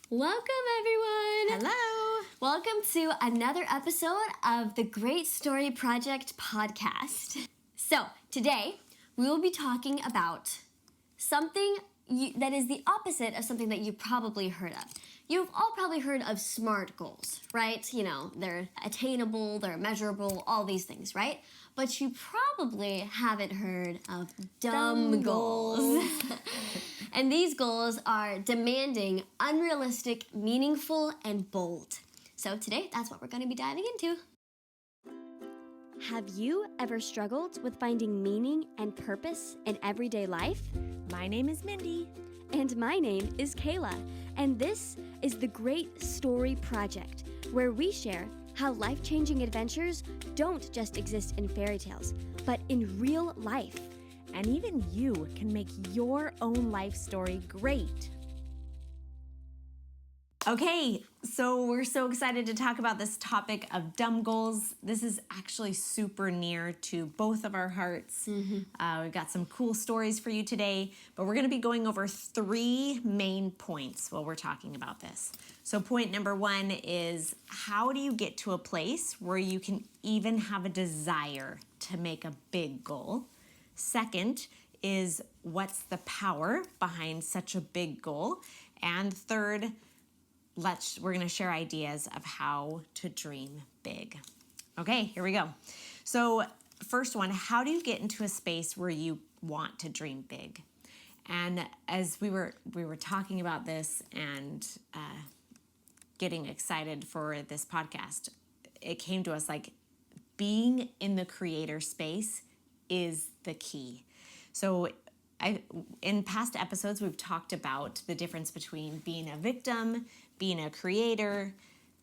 Welcome, everyone. Hello. Welcome to another episode of the Great Story Project podcast. So, today we will be talking about something that is the opposite of something that you probably heard of. You've all probably heard of SMART goals, right? You know, they're attainable, they're measurable, all these things, right? But you probably haven't heard of dumb goals. And these goals are demanding, unrealistic, meaningful, and bold. So today, that's what we're going to be diving into. Have you ever struggled with finding meaning and purpose in everyday life? My name is Mindy. And my name is Kayla. And this is the Great Story Project, where we share how life-changing adventures don't just exist in fairy tales, but in real life. And even you can make your own life story great. Okay, so we're so excited to talk about this topic of dumb goals. This is actually super near to both of our hearts. We've got some cool stories for you today, but we're going to be going over 3 main points while we're talking about this. So point number 1 is, how do you get to a place where you can even have a desire to make a big goal? Second is, what's the power behind such a big goal? And third, we're going to share ideas of how to dream big. Okay, here we go. So first one, how do you get into a space where you want to dream big? And as we were talking about this and getting excited for this podcast, it came to us like being in the creator space is the key. So in past episodes, we've talked about the difference between being a victim, being a creator,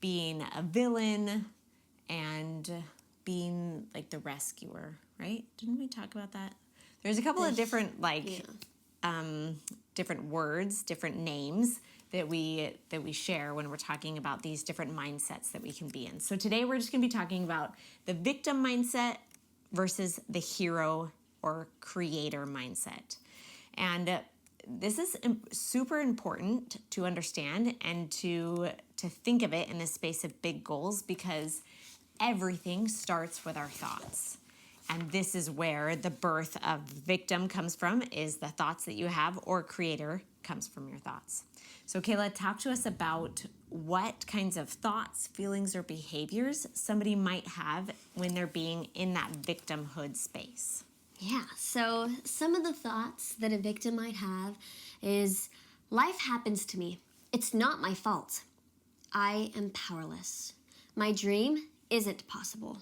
being a villain, and being like the rescuer, right? Didn't we talk about that? There's a couple of different different words, different names that we share when we're talking about these different mindsets that we can be in. So today we're just going to be talking about the victim mindset versus the hero or creator mindset. And this is super important to understand and to think of it in the space of big goals, because everything starts with our thoughts. And this is where the birth of victim comes from, is the thoughts that you have, or creator comes from your thoughts. So Kayla, talk to us about what kinds of thoughts, feelings, or behaviors somebody might have when they're being in that victimhood space. Yeah, so some of the thoughts that a victim might have is, life happens to me. It's not my fault. I am powerless. My dream isn't possible.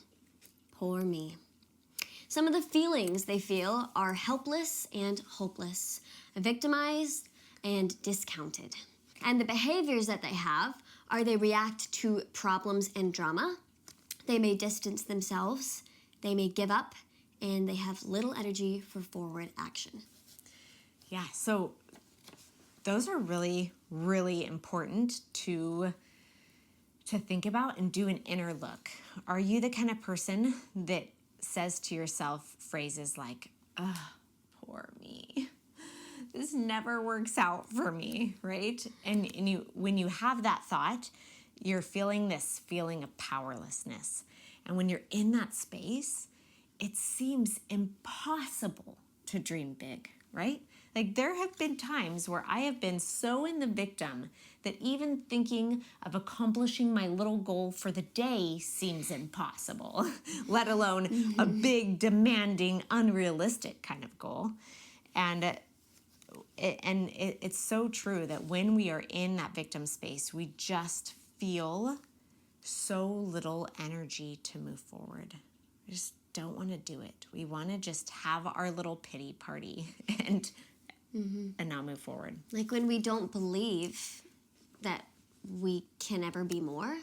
Poor me. Some of the feelings they feel are helpless and hopeless, victimized and discounted. And the behaviors that they have are, they react to problems and drama. They may distance themselves. They may give up. And they have little energy for forward action. Yeah, so those are really, really important to think about and do an inner look. Are you the kind of person that says to yourself phrases like, "Ugh, poor me. This never works out for me," right? And when you have that thought, you're feeling this feeling of powerlessness. And when you're in that space, it seems impossible to dream big, right? Like, there have been times where I have been so in the victim that even thinking of accomplishing my little goal for the day seems impossible, let alone a big, demanding, unrealistic kind of goal. And it's so true that when we are in that victim space, we just feel so little energy to move forward. We just don't want to do it. We want to just have our little pity party and not move forward. Like, when we don't believe that we can ever be more,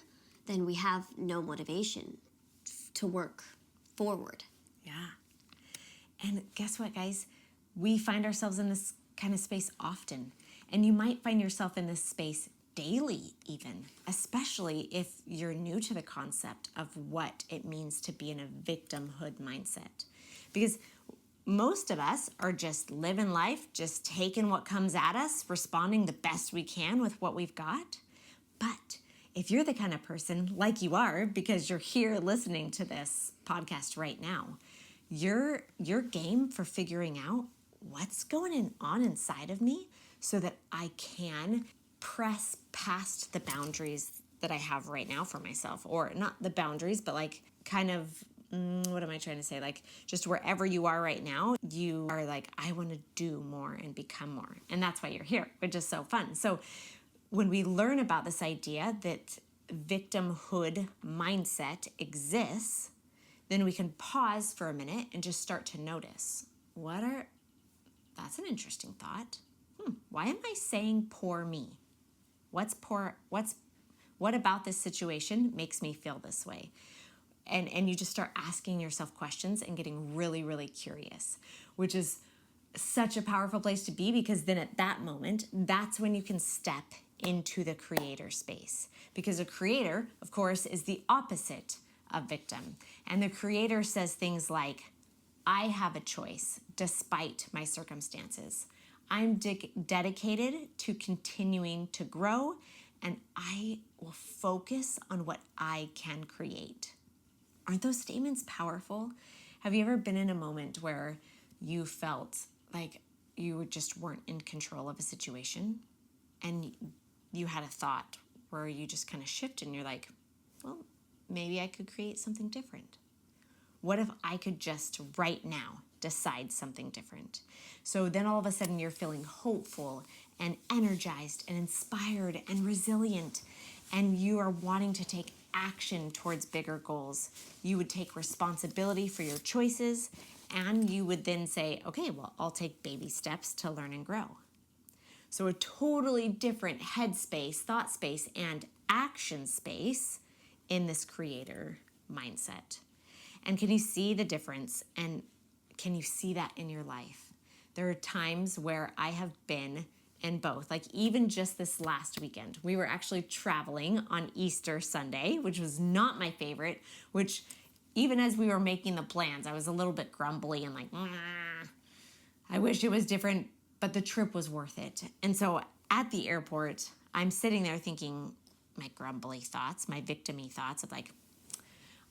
then we have no motivation to work forward. Yeah. And guess what, guys? We find ourselves in this kind of space often. And you might find yourself in this space daily even, especially if you're new to the concept of what it means to be in a victimhood mindset. Because most of us are just living life, just taking what comes at us, responding the best we can with what we've got. But if you're the kind of person, like you are, because you're here listening to this podcast right now, you're game for figuring out what's going on inside of me so that I can press past the boundaries that I have right now for myself. Or not the boundaries, but like kind of, what am I trying to say? Like just wherever you are right now, you are like, I want to do more and become more. And that's why you're here, which is so fun. So when we learn about this idea that victimhood mindset exists, then we can pause for a minute and just start to notice, that's an interesting thought. Why am I saying poor me? What about this situation makes me feel this way? And you just start asking yourself questions and getting really, really curious, which is such a powerful place to be, because then at that moment, that's when you can step into the creator space. Because a creator, of course, is the opposite of victim. And the creator says things like, I have a choice despite my circumstances. I'm dedicated to continuing to grow, and I will focus on what I can create. Aren't those statements powerful? Have you ever been in a moment where you felt like you just weren't in control of a situation, and you had a thought where you just kind of shifted and you're like, well, maybe I could create something different. What if I could just right now decide something different? So then all of a sudden you're feeling hopeful and energized and inspired and resilient, and you are wanting to take action towards bigger goals. You would take responsibility for your choices, and you would then say, okay, well, I'll take baby steps to learn and grow. So a totally different headspace, thought space, and action space in this creator mindset. And can you see the difference? And can you see that in your life? There are times where I have been in both. Like even just this last weekend, we were actually traveling on Easter Sunday, which was not my favorite, which even as we were making the plans, I was a little bit grumbly and like, I wish it was different, but the trip was worth it. And so at the airport, I'm sitting there thinking my grumbly thoughts, my victim-y thoughts of like,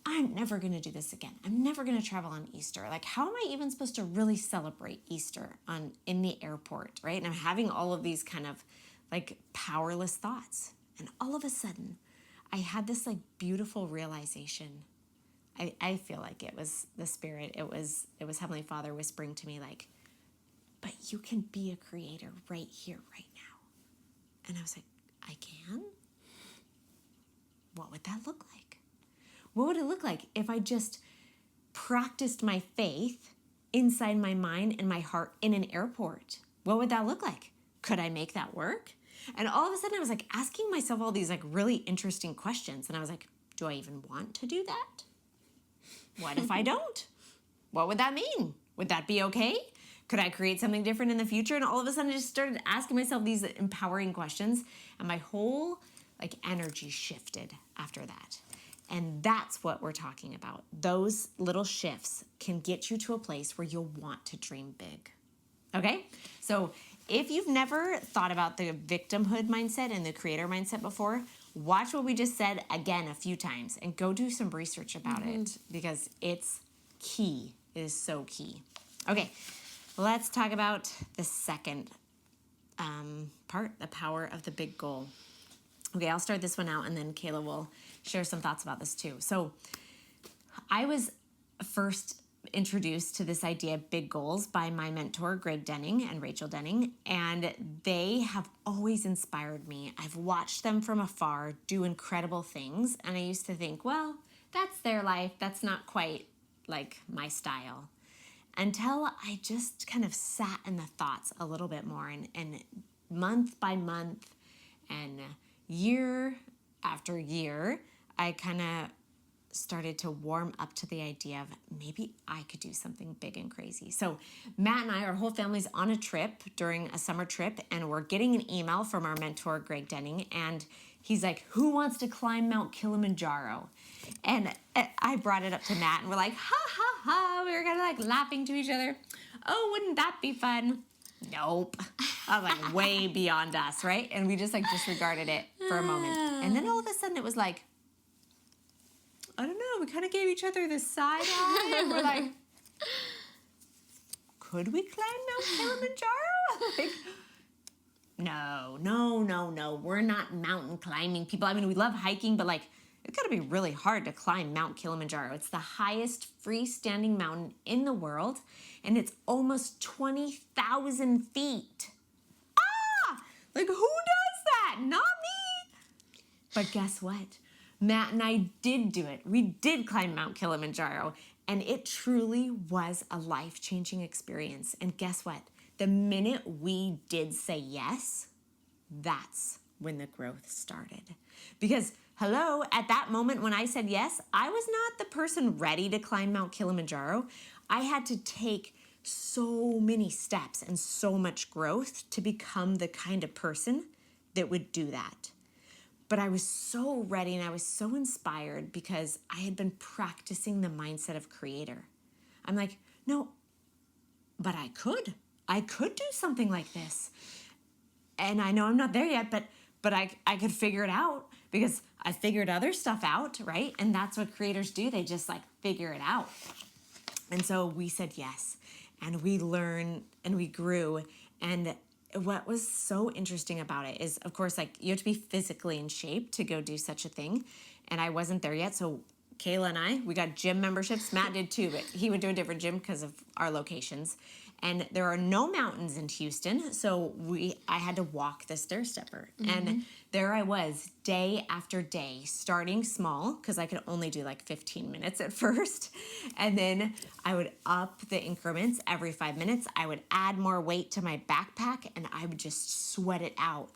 I'm never going to do this again. I'm never going to travel on Easter. Like, how am I even supposed to really celebrate Easter in the airport, right? And I'm having all of these kind of like powerless thoughts. And all of a sudden, I had this like beautiful realization. I feel like it was the Spirit. It was Heavenly Father whispering to me like, but you can be a creator right here, right now. And I was like, I can? What would that look like? What would it look like if I just practiced my faith inside my mind and my heart in an airport? What would that look like? Could I make that work? And all of a sudden I was like asking myself all these like really interesting questions. And I was like, do I even want to do that? What if I don't? What would that mean? Would that be okay? Could I create something different in the future? And all of a sudden I just started asking myself these empowering questions, and my whole like energy shifted after that. And that's what we're talking about. Those little shifts can get you to a place where you'll want to dream big. Okay? So if you've never thought about the victimhood mindset and the creator mindset before, watch what we just said again a few times and go do some research about it, because it's key. It is so key. Okay, let's talk about the second part, the power of the big goal. Okay, I'll start this one out, and then Kayla will share some thoughts about this too. So I was first introduced to this idea of big goals by my mentor, Greg Denning and Rachel Denning, and they have always inspired me. I've watched them from afar do incredible things, and I used to think, well, that's their life. That's not quite like my style. Until I just kind of sat in the thoughts a little bit more, and month by month and year after year, I kind of started to warm up to the idea of maybe I could do something big and crazy. So Matt and I, our whole family's on a trip during a summer trip, and we're getting an email from our mentor, Greg Denning, and he's like, who wants to climb Mount Kilimanjaro? And I brought it up to Matt, and we're like, ha, ha, ha. We were kind of like laughing to each other. Oh, wouldn't that be fun? Nope. I was like way beyond us, right? And we just like disregarded it for a moment. And then all of a sudden it was like, I don't know, we kind of gave each other this side eye and we're like, could we climb Mount Kilimanjaro? Like, no, we're not mountain climbing people. I mean, we love hiking, but like, it's gotta be really hard to climb Mount Kilimanjaro. It's the highest freestanding mountain in the world, and it's almost 20,000 feet. Ah! Like, who does that? Not me. But guess what? Matt and I did do it. We did climb Mount Kilimanjaro, and it truly was a life-changing experience. And guess what? The minute we did say yes, that's when the growth started. Because, hello, at that moment when I said yes, I was not the person ready to climb Mount Kilimanjaro. I had to take so many steps and so much growth to become the kind of person that would do that. But I was so ready and I was so inspired because I had been practicing the mindset of creator. I'm like, no, but I could. I could do something like this. And I know I'm not there yet, but I could figure it out because I figured other stuff out, right? And that's what creators do. They just like figure it out. And so we said yes, and we learned and we grew. And what was so interesting about it is, of course, like you have to be physically in shape to go do such a thing. And I wasn't there yet. So Kayla and I, we got gym memberships. Matt did too, but he would do a different gym because of our locations. And there are no mountains in Houston, so I had to walk the stair stepper. And there I was, day after day, starting small, because I could only do like 15 minutes at first. And then I would up the increments every 5 minutes. I would add more weight to my backpack, and I would just sweat it out.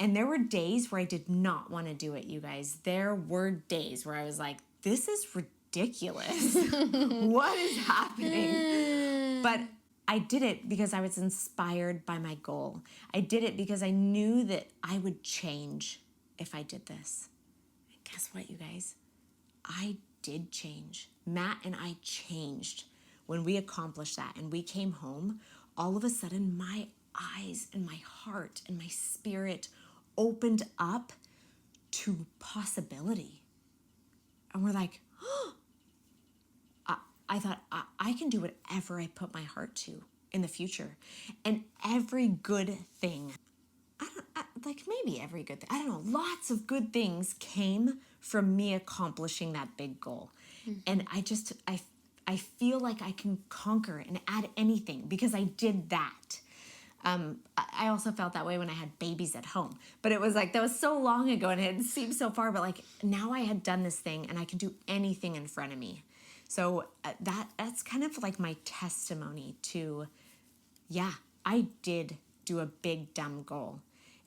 And there were days where I did not want to do it, you guys. There were days where I was like, this is ridiculous. What is happening? But I did it because I was inspired by my goal. I did it because I knew that I would change if I did this. And guess what, you guys? I did change. Matt and I changed when we accomplished that and we came home. All of a sudden, my eyes and my heart and my spirit opened up to possibility. And we're like, oh, I thought, I can do whatever I put my heart to in the future. And every good thing, maybe every good thing, I don't know, lots of good things came from me accomplishing that big goal. And I feel like I can conquer and add anything because I did that. I also felt that way when I had babies at home. But it was like, that was so long ago and it seemed so far, but like now I had done this thing and I could do anything in front of me. So that's kind of like my testimony to, yeah, I did do a big, dumb goal.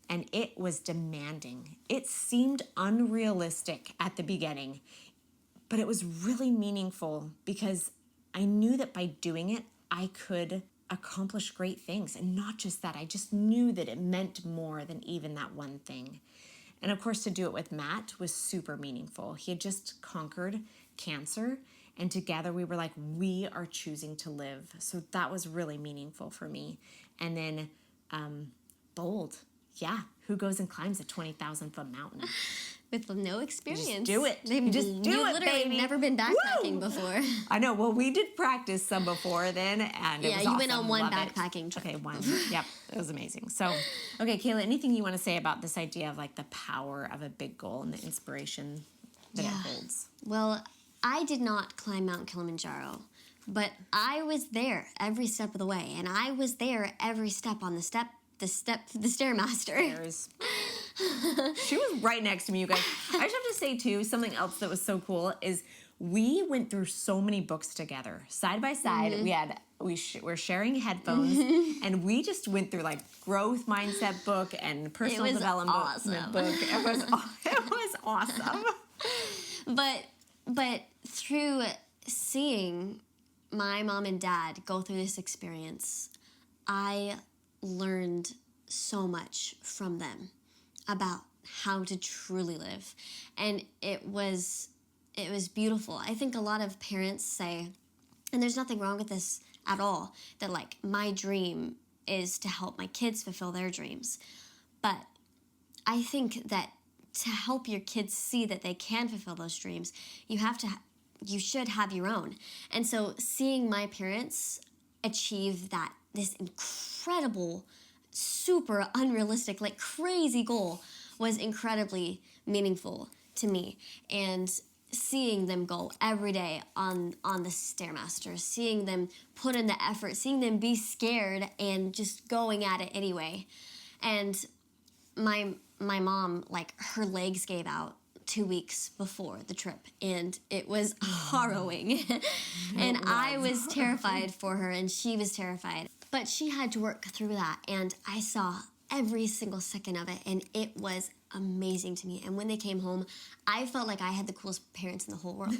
And it was demanding. It seemed unrealistic at the beginning, but it was really meaningful because I knew that by doing it, I could accomplish great things. And not just that, I just knew that it meant more than even that one thing. And of course, to do it with Matt was super meaningful. He had just conquered cancer. And together we were like, we are choosing to live. So that was really meaningful for me. And then bold. Yeah. Who goes and climbs a 20,000 foot mountain? With no experience. Just do it. You just do it, literally baby. Never been backpacking Woo! before. I know. Well, we did practice some before then, and it was you awesome. went on one Love it. backpacking trip. Okay, one. Yep, it was amazing. So, okay, Kayla, anything you want to say about this idea of like the power of a big goal and the inspiration that it holds? Well, I did not climb Mount Kilimanjaro, but I was there every step of the way, and I was there every step on the Stairmaster. She was right next to me, you guys. I just have to say, too, something else that was so cool is we went through so many books together. Side by side, we're sharing headphones, and we just went through, like, growth mindset book and personal development book. It was awesome. But through seeing my mom and dad go through this experience, I learned so much from them about how to truly live. And it was beautiful. I think a lot of parents say, and there's nothing wrong with this at all, that like my dream is to help my kids fulfill their dreams. But I think that to help your kids see that they can fulfill those dreams, you should have your own. And so seeing my parents achieve this incredible, super unrealistic, like crazy goal was incredibly meaningful to me. And seeing them go every day on the Stairmaster, seeing them put in the effort, seeing them be scared and just going at it anyway. And my mom, like, her legs gave out 2 weeks before the trip, and it was harrowing. And I was terrified for her, and she was terrified. But she had to work through that, and I saw every single second of it, and it was amazing to me. And when they came home, I felt like I had the coolest parents in the whole world.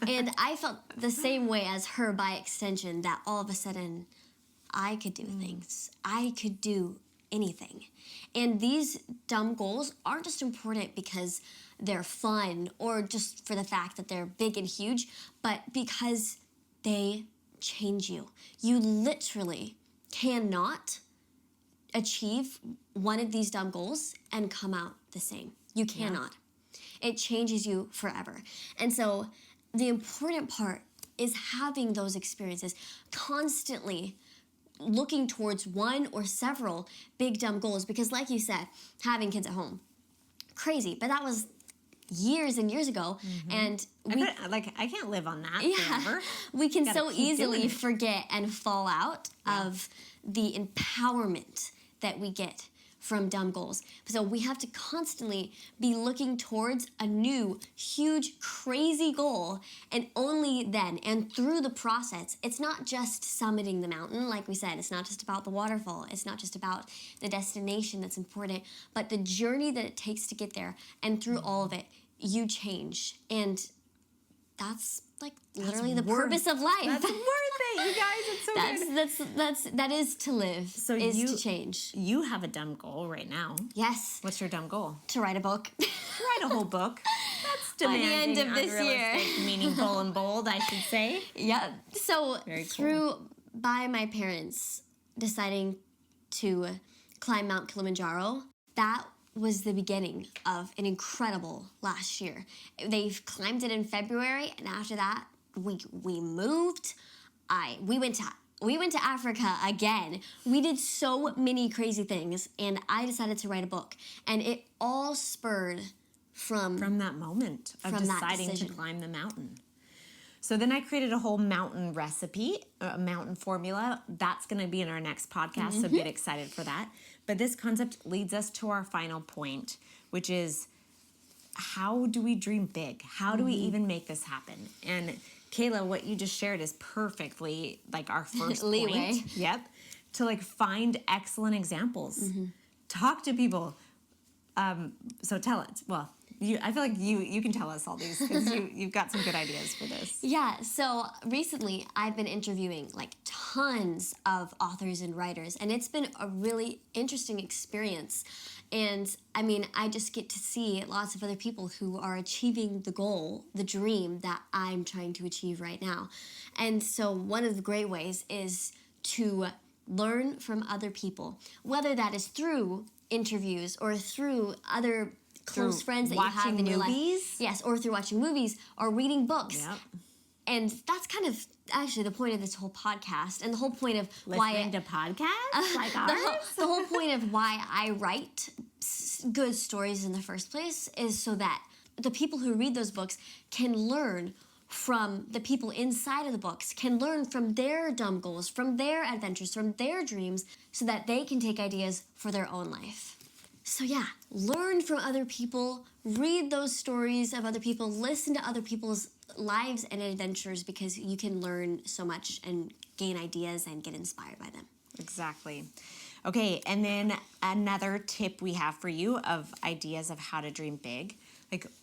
And I felt the same way as her by extension, that all of a sudden I could do things. I could do anything. And these dumb goals aren't just important because they're fun or just for the fact that they're big and huge, but because they change you. You literally cannot achieve one of these dumb goals and come out the same. You cannot. Yeah. It changes you forever. And so the important part is having those experiences, constantly looking towards one or several big dumb goals, because like you said, having kids at home, crazy, but that was years and years ago. And I can't live on that forever. We can so easily forget and fall out of the empowerment that we get from dumb goals. So we have to constantly be looking towards a new, huge, crazy goal, and only then, and through the process, it's not just summiting the mountain, like we said, it's not just about the waterfall, it's not just about the destination that's important, but the journey that it takes to get there, and through all of it, you change. And that's literally the purpose of life. That's worth it, you guys. It's so good. That is to live. So to change. You have a dumb goal right now. Yes. What's your dumb goal? To write a book. To write a whole book. That's demanding. By the end of this year. Meaningful and bold, I should say. Yeah. So Very cool. by my parents deciding to climb Mount Kilimanjaro, that was the beginning of an incredible last year. They climbed it in February, and after that, we moved. We went to Africa again. We did so many crazy things, and I decided to write a book. And it all spurred from that moment of deciding to climb the mountain. So then I created a whole mountain recipe, a mountain formula. That's going to be in our next podcast, so get excited for that. But this concept leads us to our final point, which is, how do we dream big? How do we even make this happen? And Kayla, what you just shared is perfectly like our first leeway. Point. Yep. To find excellent examples. Talk to people. So tell it. Well, I feel like you can tell us all these because you've got some good ideas for this. Yeah, so recently I've been interviewing tons of authors and writers, and it's been a really interesting experience. And I mean, I just get to see lots of other people who are achieving the goal, the dream that I'm trying to achieve right now. And so one of the great ways is to learn from other people, whether that is through interviews or through other close friends that you have in your life. Yes, or through watching movies or reading books. Yep. And that's kind of actually the point of this whole podcast, and the whole point of listening to podcasts like ours. The whole point of why I write good stories in the first place is so that the people who read those books can learn from the people inside of the books, can learn from their dumb goals, from their adventures, from their dreams, so that they can take ideas for their own life. So yeah, learn from other people, read those stories of other people, listen to other people's lives and adventures, because you can learn so much and gain ideas and get inspired by them. Exactly. Okay, and then another tip we have for you of ideas of how to dream big.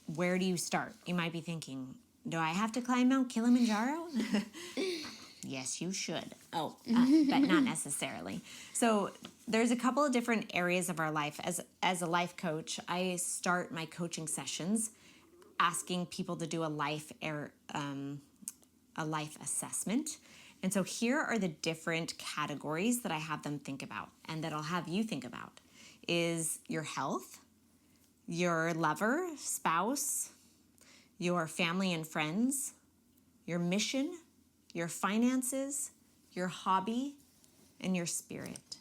Where do you start? You might be thinking, do I have to climb Mount Kilimanjaro? Yes, you should. Oh, but not necessarily. So there's a couple of different areas of our life. As a life coach, I start my coaching sessions asking people to do a life assessment. And so here are the different categories that I have them think about and that I'll have you think about is your health, your lover, spouse, your family and friends, your mission, your finances, your hobby, and your spirit.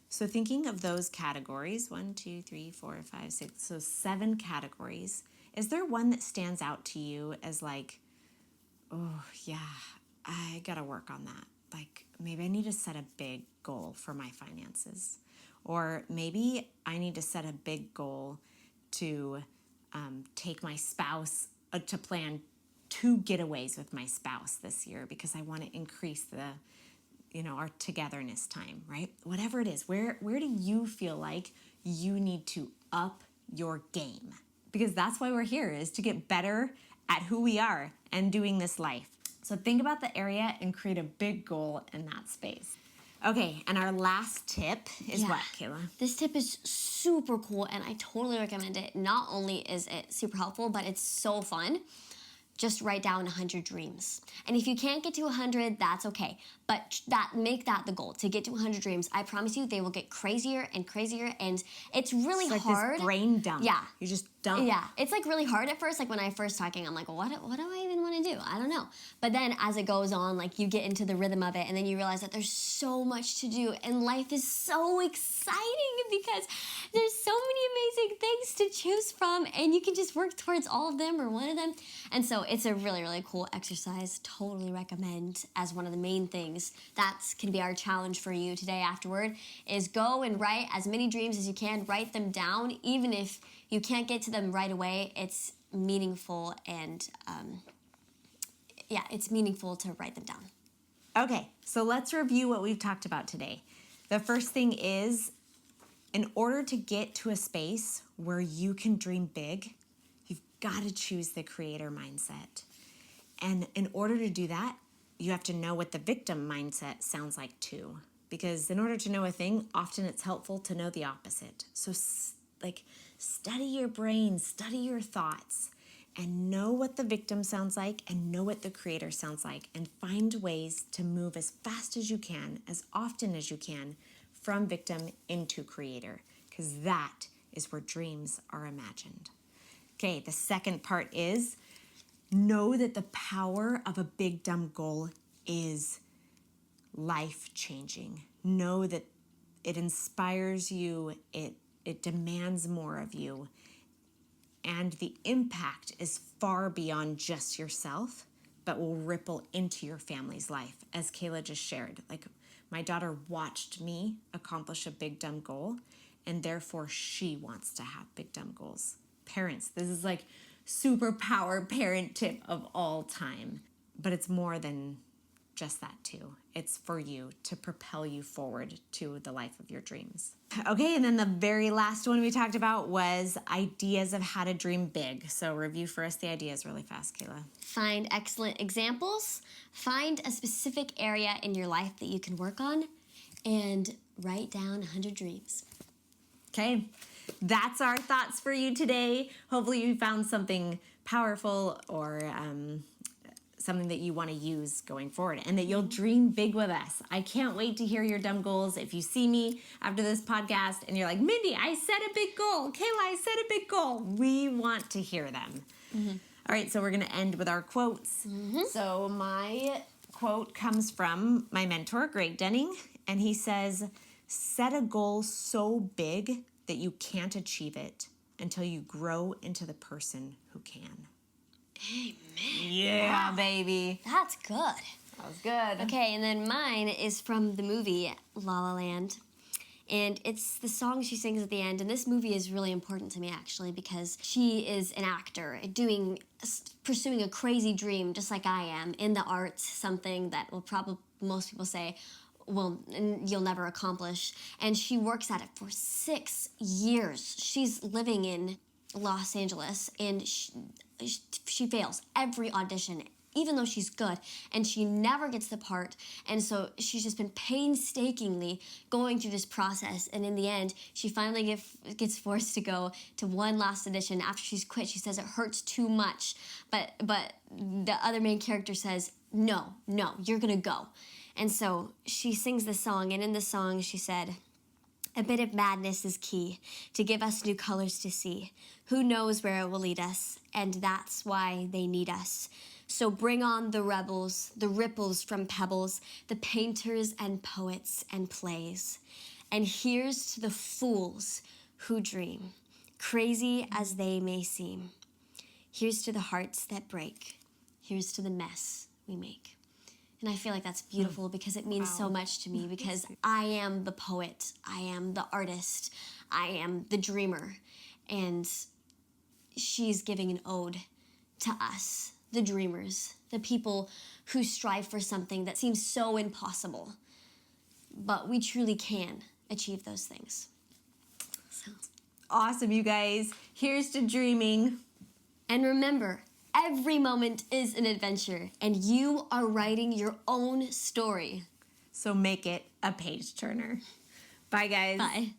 So thinking of those categories, 1, 2, 3, 4, 5, 6, so 7 categories, is there one that stands out to you as like, oh yeah, I gotta work on that. Like maybe I need to set a big goal for my finances. Or maybe I need to set a big goal to take my spouse, to plan 2 getaways with my spouse this year because I want to increase our togetherness time, right? Whatever it is, where do you feel like you need to up your game? Because that's why we're here, is to get better at who we are and doing this life. So think about the area and create a big goal in that space. Okay, and our last tip is what, Kayla? This tip is super cool and I totally recommend it. Not only is it super helpful, but it's so fun. Just write down 100 dreams. And if you can't get to 100, that's okay. But make that the goal, to get to 100 dreams. I promise you, they will get crazier and crazier, and it's really like hard. This brain dump. Yeah. You just dump. Yeah, it's like really hard at first. Like when I first talking, I'm like, what do I even want to do? I don't know. But then as it goes on, like you get into the rhythm of it, and then you realize that there's so much to do, and life is so exciting because there's so many amazing things to choose from, and you can just work towards all of them or one of them. And so it's a really, really cool exercise. Totally recommend as one of the main things. That can be our challenge for you today afterward, is go and write as many dreams as you can. Write them down. Even if you can't get to them right away, it's meaningful, and it's meaningful to write them down. Okay, so let's review what we've talked about today. The first thing is, in order to get to a space where you can dream big, you've got to choose the creator mindset. And in order to do that, you have to know what the victim mindset sounds like too. Because in order to know a thing, often it's helpful to know the opposite. So study your brain, study your thoughts, and know what the victim sounds like and know what the creator sounds like, and find ways to move as fast as you can, as often as you can, from victim into creator, because that is where dreams are imagined. Okay, the second part is, know that the power of a big dumb goal is life-changing. Know that it inspires you, it demands more of you, and the impact is far beyond just yourself, but will ripple into your family's life, as Kayla just shared. Like, my daughter watched me accomplish a big dumb goal, and therefore she wants to have big dumb goals. Parents, this is like superpower parent tip of all time, but it's more than just that too. It's for you, to propel you forward to the life of your dreams. Okay, and then the very last one we talked about was ideas of how to dream big. So review for us the ideas really fast, Kayla. Find excellent examples, find a specific area in your life that you can work on, and write down 100 dreams. Okay, that's our thoughts for you today. Hopefully you found something powerful or something that you want to use going forward, and that you'll dream big with us. I can't wait to hear your dumb goals. If you see me after this podcast and you're like, Mindy, I set a big goal. Kayla, I set a big goal. We want to hear them. Mm-hmm. All right, so we're going to end with our quotes. Mm-hmm. So my quote comes from my mentor, Greg Denning, and he says, set a goal so big that you can't achieve it until you grow into the person who can. Amen. Yeah, wow. Baby. That's good. That was good. Okay, and then mine is from the movie La La Land. And it's the song she sings at the end. And this movie is really important to me, actually, because she is an actor pursuing a crazy dream, just like I am, in the arts, something that will probably, most people say, you'll never accomplish. And she works at it for 6 years. She's living in Los Angeles, and she fails every audition, even though she's good, and she never gets the part. And so she's just been painstakingly going through this process, and in the end, she finally gets forced to go to one last audition. After she's quit, she says it hurts too much, but the other main character says, no, you're gonna go. And so she sings the song, and in the song she said, a bit of madness is key to give us new colors to see. Who knows where it will lead us, and that's why they need us. So bring on the rebels, the ripples from pebbles, the painters and poets and plays. And here's to the fools who dream, crazy as they may seem. Here's to the hearts that break. Here's to the mess we make. And I feel like that's beautiful because it means so much to me, because I am the poet, I am the artist, I am the dreamer. And she's giving an ode to us, the dreamers, the people who strive for something that seems so impossible. But we truly can achieve those things. So. Awesome, you guys. Here's to dreaming. And remember, every moment is an adventure, and you are writing your own story. So make it a page turner. Bye, guys. Bye.